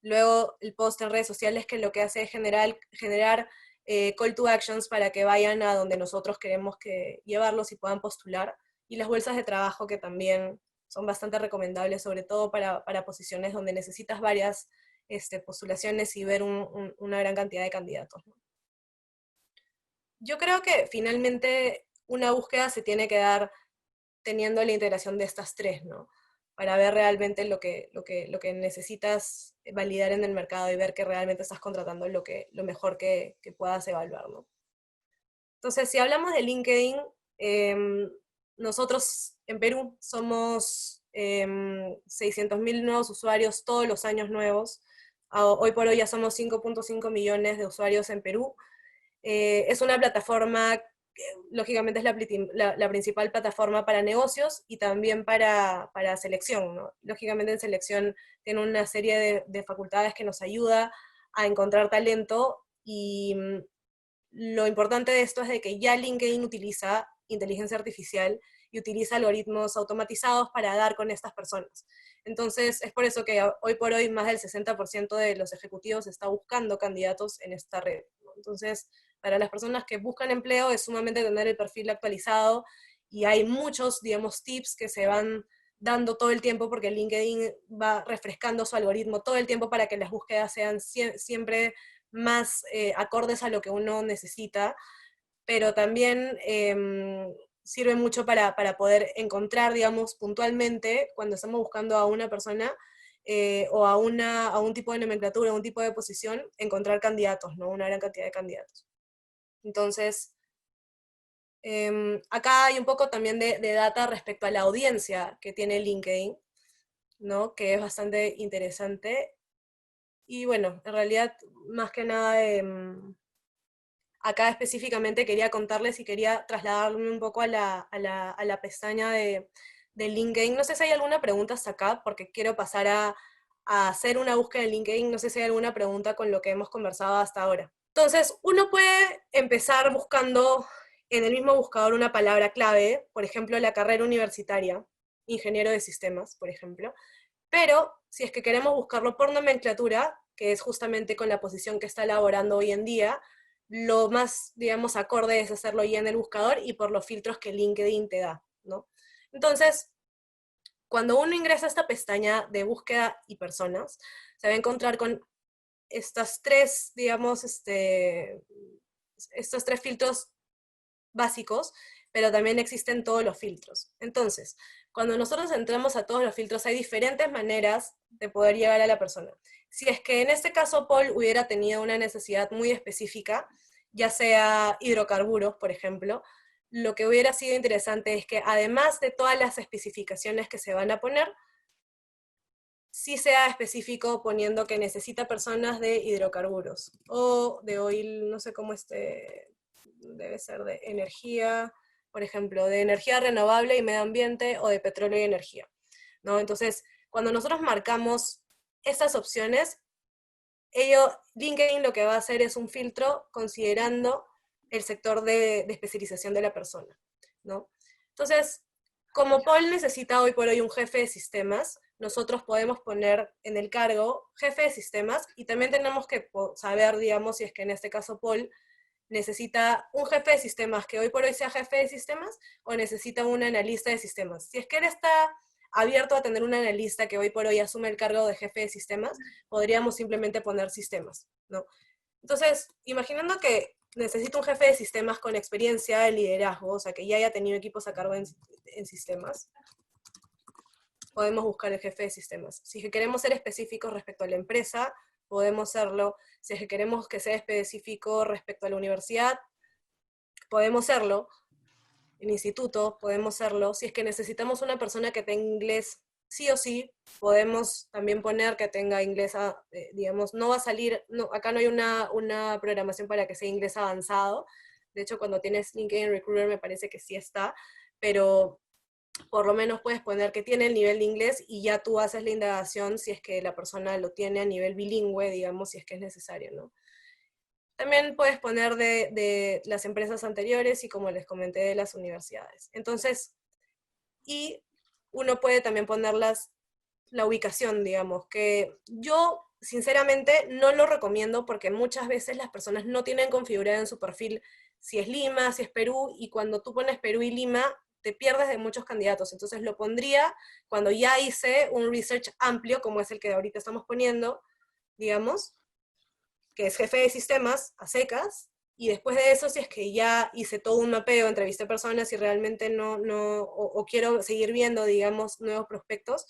Luego el post en redes sociales, que lo que hace es generar call to actions para que vayan a donde nosotros queremos llevarlos y puedan postular. Y las bolsas de trabajo, que también son bastante recomendables, sobre todo para posiciones donde necesitas varias postulaciones y ver una gran cantidad de candidatos, ¿no? Yo creo que finalmente una búsqueda se tiene que dar teniendo la integración de estas tres, ¿no? Para ver realmente lo que necesitas validar en el mercado y ver que realmente estás contratando lo mejor que puedas evaluar, ¿no? Entonces, si hablamos de LinkedIn, nosotros en Perú somos 600.000 nuevos usuarios todos los años nuevos. Hoy por hoy ya somos 5.5 millones de usuarios en Perú. Es una plataforma, lógicamente es la principal plataforma para negocios y también para selección, ¿no? Lógicamente en selección tiene una serie de facultades que nos ayuda a encontrar talento y lo importante de esto es de que ya LinkedIn utiliza inteligencia artificial y utiliza algoritmos automatizados para dar con estas personas. Entonces, es por eso que hoy por hoy más del 60% de los ejecutivos está buscando candidatos en esta red, ¿no? Entonces, para las personas que buscan empleo es sumamente tener el perfil actualizado y hay muchos, digamos, tips que se van dando todo el tiempo porque LinkedIn va refrescando su algoritmo todo el tiempo para que las búsquedas sean siempre más acordes a lo que uno necesita, pero también sirve mucho para poder encontrar, digamos, puntualmente, cuando estamos buscando a una persona o a un tipo de nomenclatura, a un tipo de posición, encontrar candidatos, ¿no? Una gran cantidad de candidatos. Entonces, acá hay un poco también de data respecto a la audiencia que tiene LinkedIn, ¿no? Que es bastante interesante. Y bueno, en realidad, más que nada, acá específicamente quería contarles y quería trasladarme un poco a la pestaña de LinkedIn. No sé si hay alguna pregunta hasta acá, porque quiero pasar a hacer una búsqueda en LinkedIn. No sé si hay alguna pregunta con lo que hemos conversado hasta ahora. Entonces, uno puede empezar buscando en el mismo buscador una palabra clave, por ejemplo, la carrera universitaria, ingeniero de sistemas, por ejemplo. Pero si es que queremos buscarlo por nomenclatura, que es justamente con la posición que está elaborando hoy en día, lo más, digamos, acorde es hacerlo ya en el buscador y por los filtros que LinkedIn te da, ¿no? Entonces, cuando uno ingresa a esta pestaña de búsqueda y personas, se va a encontrar con estas tres, digamos, estos tres filtros básicos, pero también existen todos los filtros. Entonces, cuando nosotros entramos a todos los filtros, hay diferentes maneras de poder llegar a la persona. Si es que en este caso Paul hubiera tenido una necesidad muy específica, ya sea hidrocarburos, por ejemplo, lo que hubiera sido interesante es que además de todas las especificaciones que se van a poner, sí sea específico poniendo que necesita personas de hidrocarburos o de oil, no sé cómo debe ser de energía, por ejemplo, de energía renovable y medio ambiente o de petróleo y energía, ¿no? Entonces, cuando nosotros marcamos estas opciones, LinkedIn lo que va a hacer es un filtro considerando el sector de especialización de la persona, ¿no? Entonces, como Paul necesita hoy por hoy un jefe de sistemas, nosotros podemos poner en el cargo jefe de sistemas y también tenemos que saber, digamos, si es que en este caso Paul necesita un jefe de sistemas que hoy por hoy sea jefe de sistemas o necesita un analista de sistemas. Si es que él está abierto a tener un analista que hoy por hoy asume el cargo de jefe de sistemas, podríamos simplemente poner sistemas, ¿no? Entonces, imaginando que necesito un jefe de sistemas con experiencia en liderazgo, o sea, que ya haya tenido equipos a cargo en sistemas, podemos buscar el jefe de sistemas. Si es que queremos ser específicos respecto a la empresa, podemos serlo. Si es que queremos que sea específico respecto a la universidad, podemos serlo. El instituto, podemos serlo. Si es que necesitamos una persona que tenga inglés sí o sí, podemos también poner que tenga inglés, digamos, no va a salir, no, acá no hay una programación para que sea inglés avanzado. De hecho, cuando tienes LinkedIn Recruiter me parece que sí está, pero por lo menos puedes poner que tiene el nivel de inglés y ya tú haces la indagación si es que la persona lo tiene a nivel bilingüe, digamos, si es que es necesario, ¿no? También puedes poner de las empresas anteriores y como les comenté de las universidades. Entonces, y uno puede también poner la ubicación, digamos, que yo sinceramente no lo recomiendo porque muchas veces las personas no tienen configurado en su perfil si es Lima, si es Perú, y cuando tú pones Perú y Lima, te pierdes de muchos candidatos. Entonces lo pondría cuando ya hice un research amplio, como es el que ahorita estamos poniendo, digamos, que es jefe de sistemas a secas, y después de eso, si es que ya hice todo un mapeo, entrevisté personas y realmente o quiero seguir viendo, digamos, nuevos prospectos,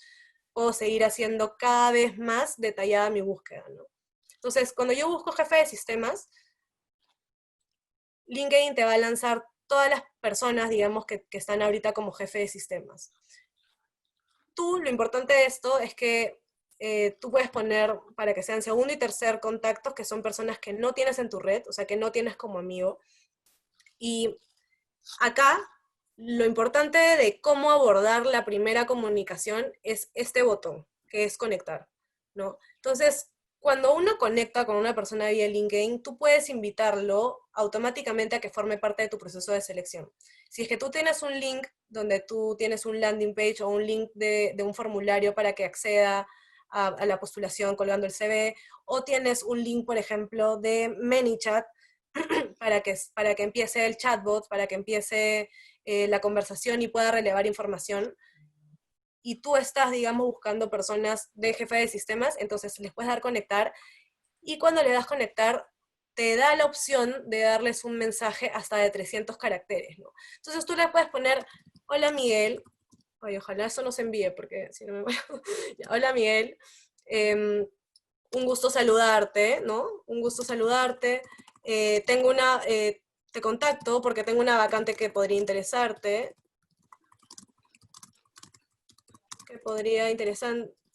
puedo seguir haciendo cada vez más detallada mi búsqueda, ¿no? Entonces, cuando yo busco jefe de sistemas, LinkedIn te va a lanzar todas las personas, digamos, que están ahorita como jefe de sistemas. Tú, lo importante de esto es que tú puedes poner para que sean segundo y tercer contactos, que son personas que no tienes en tu red, o sea, que no tienes como amigo. Y acá, lo importante de cómo abordar la primera comunicación es este botón, que es conectar, ¿no? Entonces, cuando uno conecta con una persona vía LinkedIn, tú puedes invitarlo automáticamente a que forme parte de tu proceso de selección. Si es que tú tienes un link donde tú tienes un landing page o un link de un formulario para que acceda a la postulación colgando el CV, o tienes un link, por ejemplo, de ManyChat, para que empiece el chatbot, para que empiece la conversación y pueda relevar información, y tú estás, digamos, buscando personas de jefe de sistemas, entonces les puedes dar conectar, y cuando le das conectar, te da la opción de darles un mensaje hasta de 300 caracteres, ¿no? Entonces tú le puedes poner, hola Miguel, ay, ojalá eso no se envíe, porque si no me voy a... Hola Miguel, un gusto saludarte, ¿no? Un gusto saludarte. Tengo una, te contacto porque tengo una vacante que podría interesarte, que podría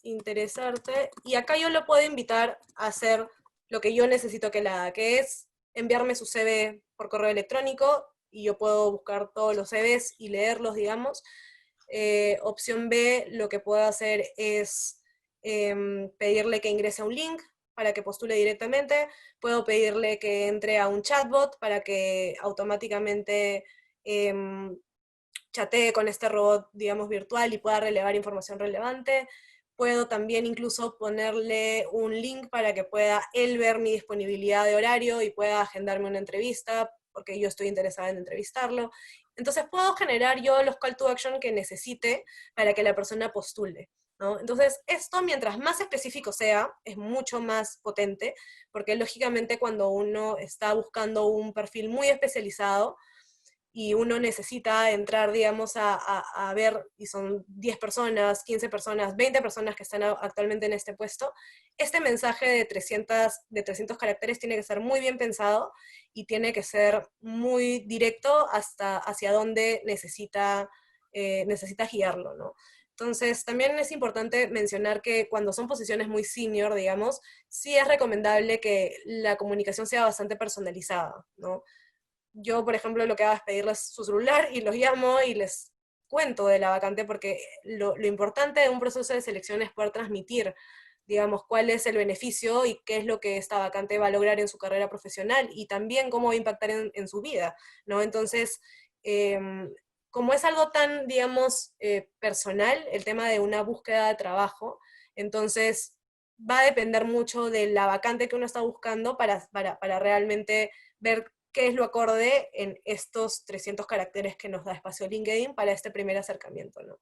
interesarte. Y acá yo lo puedo invitar a hacer lo que yo necesito que le haga, que es enviarme su CV por correo electrónico, y yo puedo buscar todos los CVs y leerlos, digamos. Opción B, lo que puedo hacer es pedirle que ingrese a un link para que postule directamente. Puedo pedirle que entre a un chatbot para que automáticamente chatee con este robot, digamos, virtual, y pueda relevar información relevante. Puedo también incluso ponerle un link para que pueda él ver mi disponibilidad de horario y pueda agendarme una entrevista, porque yo estoy interesada en entrevistarlo. Entonces puedo generar yo los call to action que necesite para que la persona postule, ¿no? Entonces esto, mientras más específico sea, es mucho más potente, porque lógicamente cuando uno está buscando un perfil muy especializado, y uno necesita entrar, digamos, a ver, y son 10 personas, 15 personas, 20 personas que están actualmente en este puesto, este mensaje de 300 caracteres tiene que ser muy bien pensado y tiene que ser muy directo hasta hacia dónde necesita guiarlo, ¿no? Entonces, también es importante mencionar que cuando son posiciones muy senior, digamos, sí es recomendable que la comunicación sea bastante personalizada, ¿no? Yo, por ejemplo, lo que hago es pedirles su celular y los llamo y les cuento de la vacante, porque lo importante de un proceso de selección es poder transmitir, digamos, cuál es el beneficio y qué es lo que esta vacante va a lograr en su carrera profesional, y también cómo va a impactar en su vida, ¿no? Entonces, eh, como es algo tan, digamos, personal, el tema de una búsqueda de trabajo, entonces va a depender mucho de la vacante que uno está buscando para realmente ver qué es lo acorde en estos 300 caracteres que nos da espacio LinkedIn para este primer acercamiento, ¿no?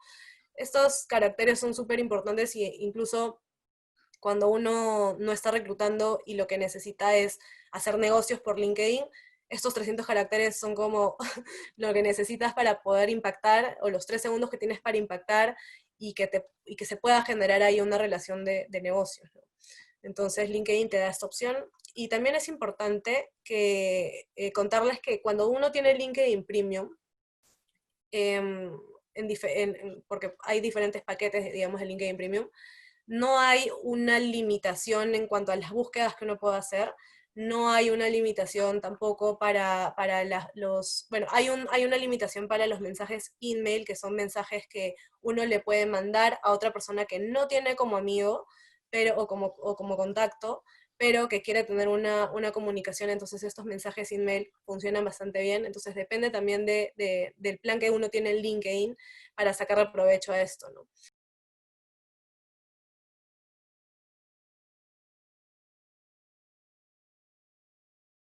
Estos caracteres son súper importantes, y incluso cuando uno no está reclutando y lo que necesita es hacer negocios por LinkedIn, estos 300 caracteres son como lo que necesitas para poder impactar, o los 3 segundos que tienes para impactar, y que se pueda generar ahí una relación de negocios, ¿no? Entonces LinkedIn te da esta opción. Y también es importante contarles que cuando uno tiene LinkedIn Premium, porque hay diferentes paquetes, digamos, de LinkedIn Premium, no hay una limitación en cuanto a las búsquedas que uno puede hacer. No hay una limitación tampoco para bueno, hay una limitación para los mensajes email, que son mensajes que uno le puede mandar a otra persona que no tiene como amigo, o como contacto, pero que quiere tener una comunicación. Entonces estos mensajes email funcionan bastante bien. Entonces depende también del plan que uno tiene en LinkedIn para sacarle provecho a esto, ¿no?